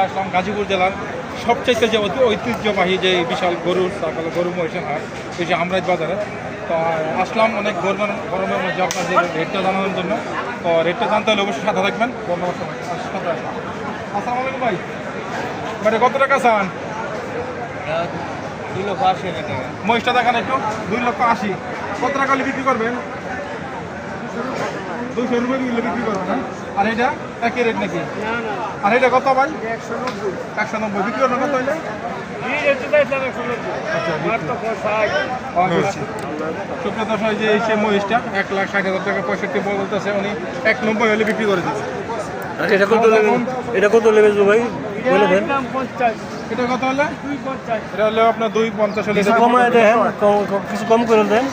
আসলাম গাজীপুর জেলার সবচেয়ে যে ঐতিহ্যবাহী যে বিশাল গরুর গরু মহিষের হাট এই যে আমরাজ বাজারে। তো আসলাম অনেক গরমের মধ্যে আপনাদের রেটটা জানানোর জন্য। তো রেটটা জানতে হলে অবশ্যই সাথে থাকবেন। আসসালামু আলাইকুম ভাই, মানে কত টাকা চান? 2,80,000 টাকা। মহিষটা দেখান একটু। 2,80,000। কত টাকা হলে বিক্রি করবেন? 200 রুপিয়া বিক্রি করবেন, হ্যাঁ? আর এটা একই রেট নাকি? আর এটা কত ভাই? 190 বিক্রি করবেন কত হইলে? সুপ্রিয় দর্শক, যে এই সে মহিষটা 1,60,000 টাকা 65 বলতেছে, উনি 190 হলে বিক্রি করে দেবে। এটা কত লেভেল? এটা কত লেভেল ভাই? বলে দেন। এটা কত হলে? এটা হলে আপনার 250 হলে কিছু কমায় দেন, কিছু কম করে দেন।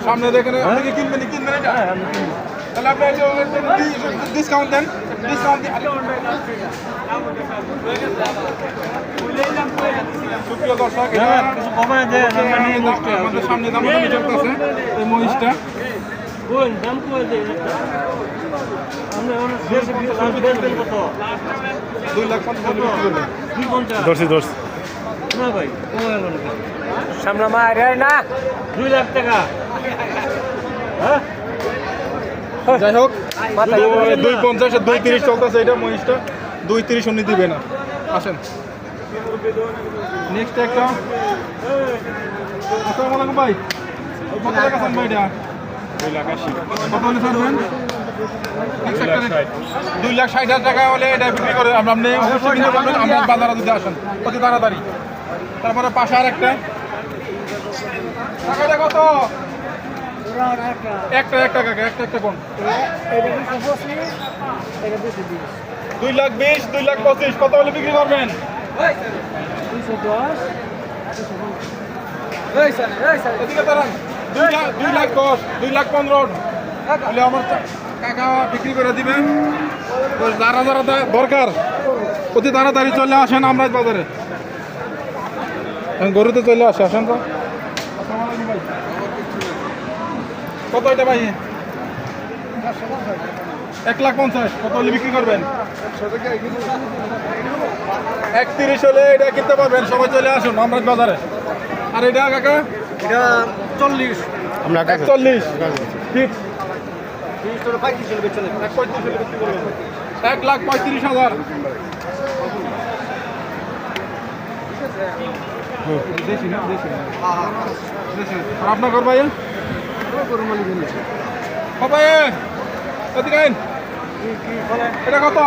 সামনে দেখেন, আপনি কি কিনবেন এটা? তাহলে আপনি ডিসকাউন্ট দেন, ডিসকাউন্ট দিন। সুপ্রিয় দর্শক, কিছু কমায় দেন। আমাদের সামনে দাম চলতেছে এই মহিষটা। দাম কমায় দেন। আমরা দেশে বেচবেন কত? 2,50,000 ধরছি না ভাই, সামনে মারে না 2 লাখ টাকা। হ্যাঁ, যাই হোক, 2,50 2,30 চলতেছে এটা মহিষটা। 2,30 উনি দিবে না। আসেন নেক্সট একটা। আসসালামু আলাইকুম ভাই, কত টাকা চান ভাই এটা? 2,80,000। কত হলে ছাড়বেন? 2,60,000 টাকা হলে এটা বিক্রি করে আপনি অবশ্যই কিনতে পারবেন। আমরা বাজারে দিতে আসেন অতি তাড়াতাড়ি। তারপরে পাশে আর একটা টাকাটা কত? একটা কোন 2,20,000 2,25,000 কত হলে বিক্রি করবেন? 2,10,000 2,15,000 হলে আমার কাকা বিক্রি করে দিবেন। তো যারা দরকার অতি তাড়াতাড়ি চলে আসেন আমরাজ বাজারে। গরুতে চলে আসেন তো। কত এটা ভাই? 1,50,000 কত হলে বিক্রি করবেন? 31 হলে এটা কিনতে পারবেন। সবাই চলে আসুন আমরাজ বাজারে। আর এটা কাকা? এটা 40। আমরা 41 ঠিক। 35 1,35,000। আর আপনার ঘর ভাই? এটা কত?